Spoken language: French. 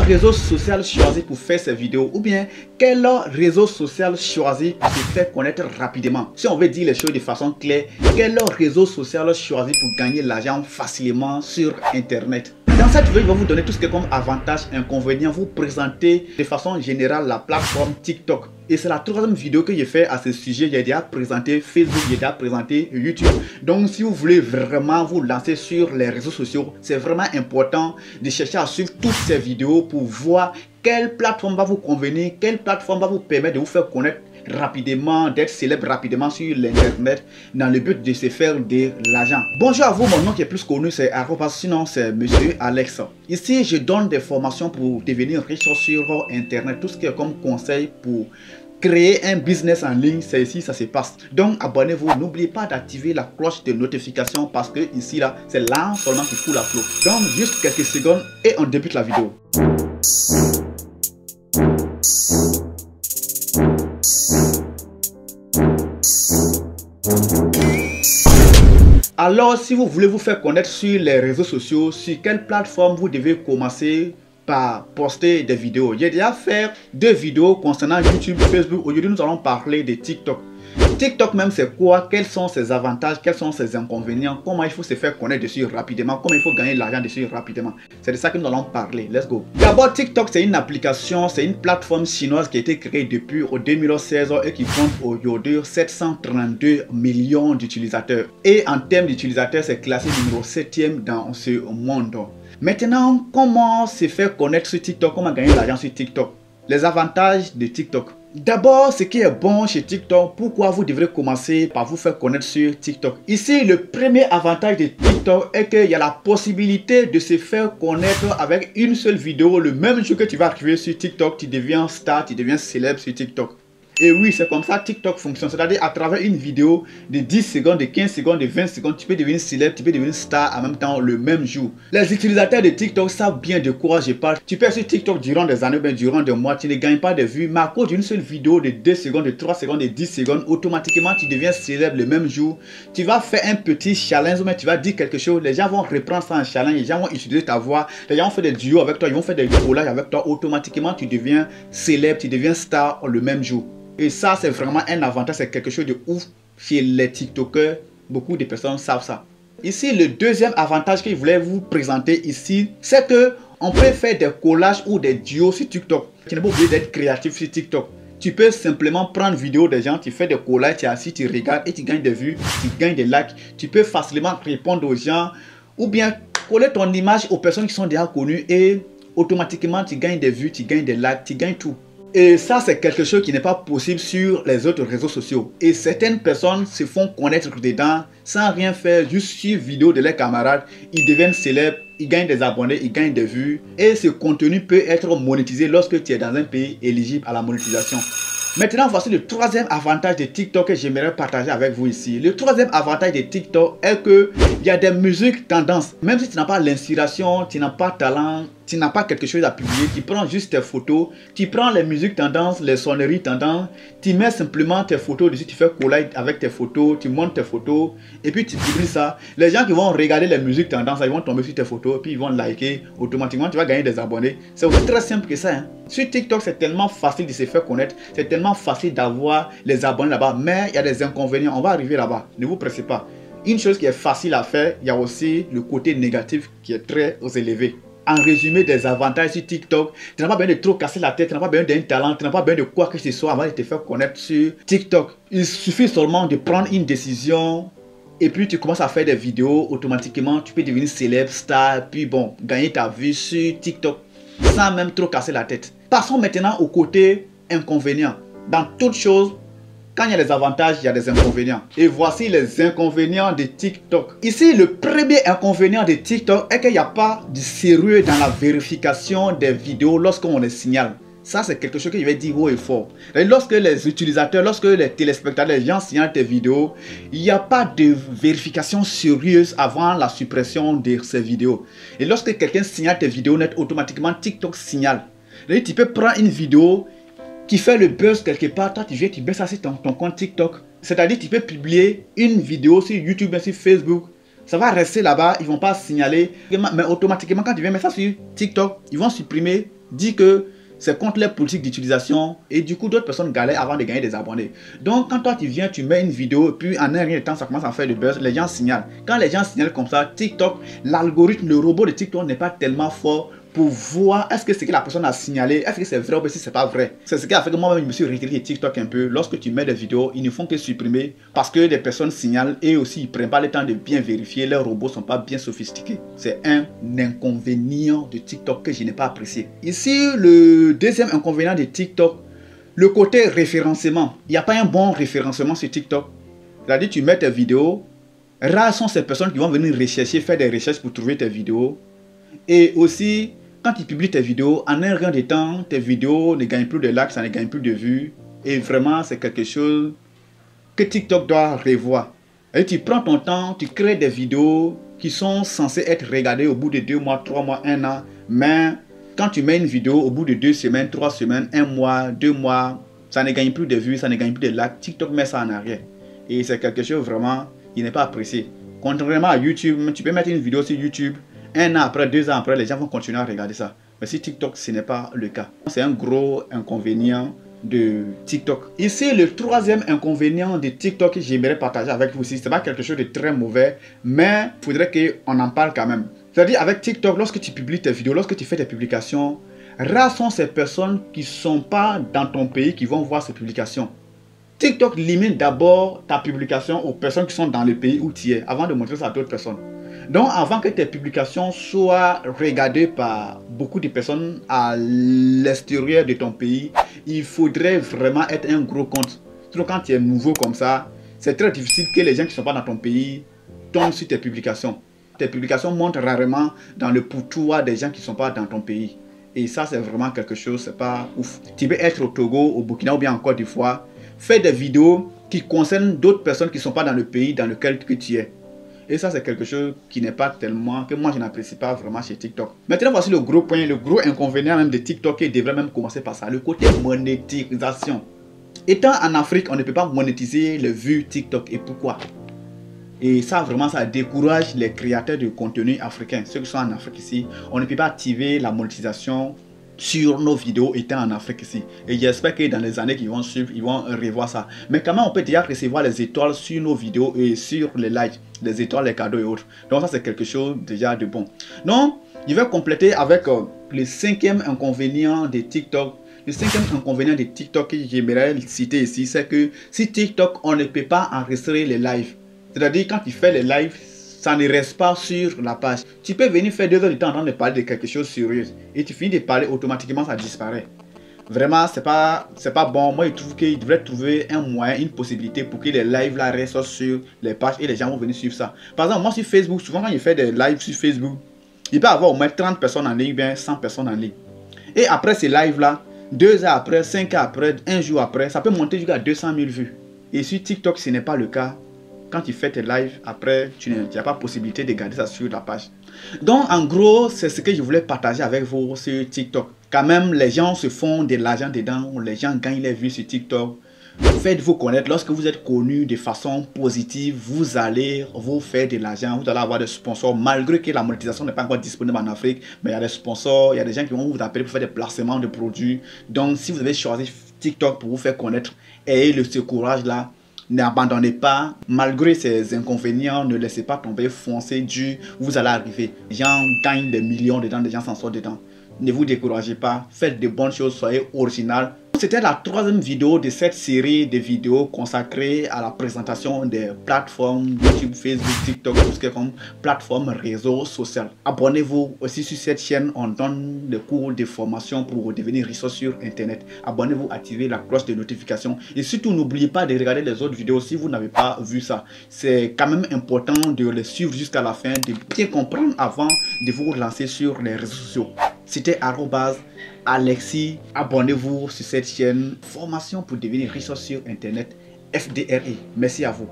réseau social choisir pour faire ces vidéos ou bien quel réseau social choisir pour se faire connaître rapidement? Si on veut dire les choses de façon claire, quel réseau social choisir pour gagner l'argent facilement sur Internet? Dans cette vidéo, je vais vous donner tout ce qui est comme avantage, inconvénient, vous présenter de façon générale la plateforme TikTok. Et c'est la troisième vidéo que j'ai fait à ce sujet. J'ai déjà présenté Facebook, j'ai déjà présenté YouTube. Donc si vous voulez vraiment vous lancer sur les réseaux sociaux, c'est vraiment important de chercher à suivre toutes ces vidéos pour voir quelle plateforme va vous convenir, quelle plateforme va vous permettre de vous faire connaître rapidement, d'être célèbre rapidement sur l'internet dans le but de se faire de l'argent. Bonjour à vous, mon nom qui est plus connu c'est arobase, sinon c'est Monsieur Alex. Ici je donne des formations pour devenir riche sur internet, tout ce qui est comme conseil pour créer un business en ligne, c'est ici ça se passe. Donc abonnez-vous, n'oubliez pas d'activer la cloche de notification parce que ici là c'est là seulement qui fout la flotte. Donc juste quelques secondes et on débute la vidéo. Alors, si vous voulez vous faire connaître sur les réseaux sociaux, sur quelle plateforme vous devez commencer par poster des vidéos. J'ai déjà fait 2 vidéos concernant YouTube, Facebook. Aujourd'hui, nous allons parler de TikTok. TikTok même, c'est quoi? Quels sont ses avantages? Quels sont ses inconvénients? Comment il faut se faire connaître dessus rapidement? Comment il faut gagner de l'argent dessus rapidement? C'est de ça que nous allons parler. Let's go. D'abord, TikTok, c'est une application, c'est une plateforme chinoise qui a été créée depuis 2016 et qui compte aujourd'hui 732 millions d'utilisateurs. Et en termes d'utilisateurs, c'est classé numéro 7e dans ce monde. Maintenant, comment se faire connaître sur TikTok? Comment gagner de l'argent sur TikTok? Les avantages de TikTok. D'abord, ce qui est bon chez TikTok, pourquoi vous devrez commencer par vous faire connaître sur TikTok. Ici, le premier avantage de TikTok est qu'il y a la possibilité de se faire connaître avec une seule vidéo. Le même jour que tu vas arriver sur TikTok, tu deviens star, tu deviens célèbre sur TikTok. Et oui, c'est comme ça TikTok fonctionne. C'est-à-dire à travers une vidéo de 10 secondes, de 15 secondes, de 20 secondes, tu peux devenir célèbre, tu peux devenir star en même temps le même jour. Les utilisateurs de TikTok savent bien de quoi je parle. Tu peux être sur TikTok durant des années, bien durant des mois, tu ne gagnes pas de vues. Mais à cause d'une seule vidéo de 2 secondes, de 3 secondes, de 10 secondes, automatiquement tu deviens célèbre le même jour. Tu vas faire un petit challenge, mais tu vas dire quelque chose. Les gens vont reprendre ça en challenge, les gens vont utiliser ta voix. Les gens vont faire des duos avec toi, ils vont faire des collages avec toi. Automatiquement, tu deviens célèbre, tu deviens star le même jour. Et ça, c'est vraiment un avantage, c'est quelque chose de ouf chez les TikTokers. Beaucoup de personnes savent ça. Ici, le deuxième avantage que je voulais vous présenter ici, c'est que on peut faire des collages ou des duos sur TikTok. Tu n'es pas obligé d'être créatif sur TikTok. Tu peux simplement prendre vidéo des gens, tu fais des collages, tu es assis, tu regardes et tu gagnes des vues, tu gagnes des likes. Tu peux facilement répondre aux gens ou bien coller ton image aux personnes qui sont déjà connues et automatiquement tu gagnes des vues, tu gagnes des likes, tu gagnes tout. Et ça, c'est quelque chose qui n'est pas possible sur les autres réseaux sociaux. Et certaines personnes se font connaître dedans sans rien faire, juste suivre vidéo de leurs camarades. Ils deviennent célèbres, ils gagnent des abonnés, ils gagnent des vues. Et ce contenu peut être monétisé lorsque tu es dans un pays éligible à la monétisation. Maintenant, voici le troisième avantage de TikTok que j'aimerais partager avec vous ici. Le troisième avantage de TikTok est que il y a des musiques tendances. Même si tu n'as pas l'inspiration, tu n'as pas de talent, tu n'as pas quelque chose à publier, tu prends juste tes photos, tu prends les musiques tendances, les sonneries tendances, tu mets simplement tes photos dessus, tu fais collage avec tes photos, tu montes tes photos et puis tu publies ça. Les gens qui vont regarder les musiques tendances, ils vont tomber sur tes photos et puis ils vont liker. Automatiquement, tu vas gagner des abonnés. C'est aussi très simple que ça. Sur TikTok, c'est tellement facile de se faire connaître, c'est tellement facile d'avoir les abonnés là-bas, mais il y a des inconvénients. On va arriver là-bas, ne vous pressez pas. Une chose qui est facile à faire, il y a aussi le côté négatif qui est très élevé. En résumé des avantages sur TikTok, tu n'as pas besoin de trop casser la tête, tu n'as pas besoin d'un talent, tu n'as pas besoin de quoi que ce soit avant de te faire connaître sur TikTok. Il suffit seulement de prendre une décision et puis tu commences à faire des vidéos, automatiquement tu peux devenir célèbre, star, puis bon, gagner ta vie sur TikTok sans même trop casser la tête. Passons maintenant au côté inconvénient. Dans toute chose, quand il y a des avantages, il y a des inconvénients. Et voici les inconvénients de TikTok. Ici, le premier inconvénient de TikTok est qu'il n'y a pas de sérieux dans la vérification des vidéos lorsqu'on les signale. Ça, c'est quelque chose que je vais dire haut et fort. Et lorsque les utilisateurs, lorsque les téléspectateurs, les gens signalent tes vidéos, il n'y a pas de vérification sérieuse avant la suppression de ces vidéos. Et lorsque quelqu'un signale tes vidéos net, automatiquement TikTok signale. Et tu peux prendre une vidéo qui fait le buzz quelque part, toi tu viens, tu baisses ça sur ton compte TikTok. C'est-à-dire tu peux publier une vidéo sur YouTube, sur Facebook. Ça va rester là-bas, ils ne vont pas signaler. Mais automatiquement, quand tu viens mettre ça sur TikTok, ils vont supprimer dit que c'est contre les politiques d'utilisation et du coup d'autres personnes galèrent avant de gagner des abonnés. Donc quand toi tu viens, tu mets une vidéo, puis en un rien de temps ça commence à faire du buzz, les gens signalent. Quand les gens signalent comme ça, TikTok, l'algorithme, le robot de TikTok n'est pas tellement fort pour voir est-ce que ce que la personne a signalé, est-ce que c'est vrai ou si c'est pas vrai. C'est ce qui a fait que moi-même je me suis retiré de TikTok un peu. Lorsque tu mets des vidéos, ils ne font que supprimer parce que des personnes signalent et aussi ils ne prennent pas le temps de bien vérifier, leurs robots ne sont pas bien sophistiqués. C'est un inconvénient de TikTok que je n'ai pas apprécié. Ici, le deuxième inconvénient de TikTok, le côté référencement. Il n'y a pas un bon référencement sur TikTok. C'est-à-dire tu mets tes vidéos, rares sont ces personnes qui vont venir rechercher, faire des recherches pour trouver tes vidéos. Et aussi, quand tu publies tes vidéos, en un rien de temps, tes vidéos ne gagnent plus de likes, ça ne gagne plus de vues. Et vraiment, c'est quelque chose que TikTok doit revoir. Et tu prends ton temps, tu crées des vidéos qui sont censées être regardées au bout de 2 mois, 3 mois, 1 an. Mais quand tu mets une vidéo au bout de 2 semaines, 3 semaines, 1 mois, 2 mois, ça ne gagne plus de vues, ça ne gagne plus de likes. TikTok met ça en arrière. Et c'est quelque chose vraiment qui n'est pas apprécié. Contrairement à YouTube, tu peux mettre une vidéo sur YouTube. 1 an après, 2 ans après, les gens vont continuer à regarder ça. Mais sur TikTok, ce n'est pas le cas. C'est un gros inconvénient de TikTok. Ici, le troisième inconvénient de TikTok que j'aimerais partager avec vous aussi, ce n'est pas quelque chose de très mauvais, mais il faudrait qu'on en parle quand même. C'est-à-dire avec TikTok, lorsque tu publies tes vidéos, lorsque tu fais tes publications, rares sont ces personnes qui ne sont pas dans ton pays qui vont voir ces publications. TikTok limite d'abord ta publication aux personnes qui sont dans le pays où tu es, avant de montrer ça à d'autres personnes. Donc, avant que tes publications soient regardées par beaucoup de personnes à l'extérieur de ton pays, il faudrait vraiment être un gros compte. Surtout quand tu es nouveau comme ça, c'est très difficile que les gens qui ne sont pas dans ton pays tombent sur tes publications. Tes publications montent rarement dans le pourtour des gens qui ne sont pas dans ton pays. Et ça, c'est vraiment quelque chose, c'est pas ouf. Tu peux être au Togo, au Burkina ou bien en Côte d'Ivoire, faire des vidéos qui concernent d'autres personnes qui ne sont pas dans le pays dans lequel tu es. Et ça, c'est quelque chose qui n'est pas tellement, que moi je n'apprécie pas vraiment chez TikTok. Maintenant, voici le gros point, le gros inconvénient même de TikTok, et devrait même commencer par ça, le côté monétisation. Étant en Afrique, on ne peut pas monétiser les vues TikTok. Et pourquoi? Et ça, vraiment, ça décourage les créateurs de contenu africains. Ceux qui sont en Afrique ici, on ne peut pas activer la monétisation sur nos vidéos étant en Afrique ici. Et j'espère que dans les années qui vont suivre, ils vont revoir ça. Mais quand même, on peut déjà recevoir les étoiles sur nos vidéos et sur les likes, les étoiles, les cadeaux et autres. Donc ça, c'est quelque chose déjà de bon. Donc, je vais compléter avec le cinquième inconvénient de TikTok. Le cinquième inconvénient de TikTok que j'aimerais citer ici, c'est que si TikTok, on ne peut pas enregistrer les lives. C'est-à-dire, quand tu fais les lives, ça ne reste pas sur la page. Tu peux venir faire 2 heures de temps en train de parler de quelque chose de sérieux et tu finis de parler, automatiquement ça disparaît. Vraiment, c'est pas bon. Moi, je trouve qu'il devrait trouver un moyen, une possibilité pour que les lives là restent sur les pages et les gens vont venir suivre ça. Par exemple, moi sur Facebook, souvent quand je fais des lives sur Facebook, il peut y avoir au moins 30 personnes en ligne, bien 100 personnes en ligne. Et après ces lives là, 2 heures après, 5 heures après, 1 jour après, ça peut monter jusqu'à 200 000 vues. Et sur TikTok, ce n'est pas le cas. Quand tu fais tes lives, après, tu n'as pas possibilité de garder ça sur la page. Donc, en gros, c'est ce que je voulais partager avec vous sur TikTok. Quand même, les gens se font de l'argent dedans, les gens gagnent les vues sur TikTok. Faites-vous connaître. Lorsque vous êtes connu de façon positive, vous allez vous faire de l'argent, vous allez avoir des sponsors, malgré que la monétisation n'est pas encore disponible en Afrique, mais il y a des sponsors, il y a des gens qui vont vous appeler pour faire des placements de produits. Donc, si vous avez choisi TikTok pour vous faire connaître, ayez ce courage-là. N'abandonnez pas, malgré ces inconvénients, ne laissez pas tomber, foncez dur, vous allez arriver. Les gens gagnent des millions dedans, des gens s'en sortent dedans. Ne vous découragez pas, faites de bonnes choses, soyez original. C'était la 3e vidéo de cette série de vidéos consacrée à la présentation des plateformes YouTube, Facebook, TikTok, tout ce qui est comme plateforme réseau social. Abonnez-vous aussi sur cette chaîne, on donne des cours de formation pour devenir riche sur Internet. Abonnez-vous, activez la cloche de notification et surtout n'oubliez pas de regarder les autres vidéos si vous n'avez pas vu ça. C'est quand même important de les suivre jusqu'à la fin, de bien comprendre avant de vous lancer sur les réseaux sociaux. C'était @Alexis. Abonnez-vous sur cette chaîne. Formation pour devenir riche sur Internet. FDRI. Merci à vous.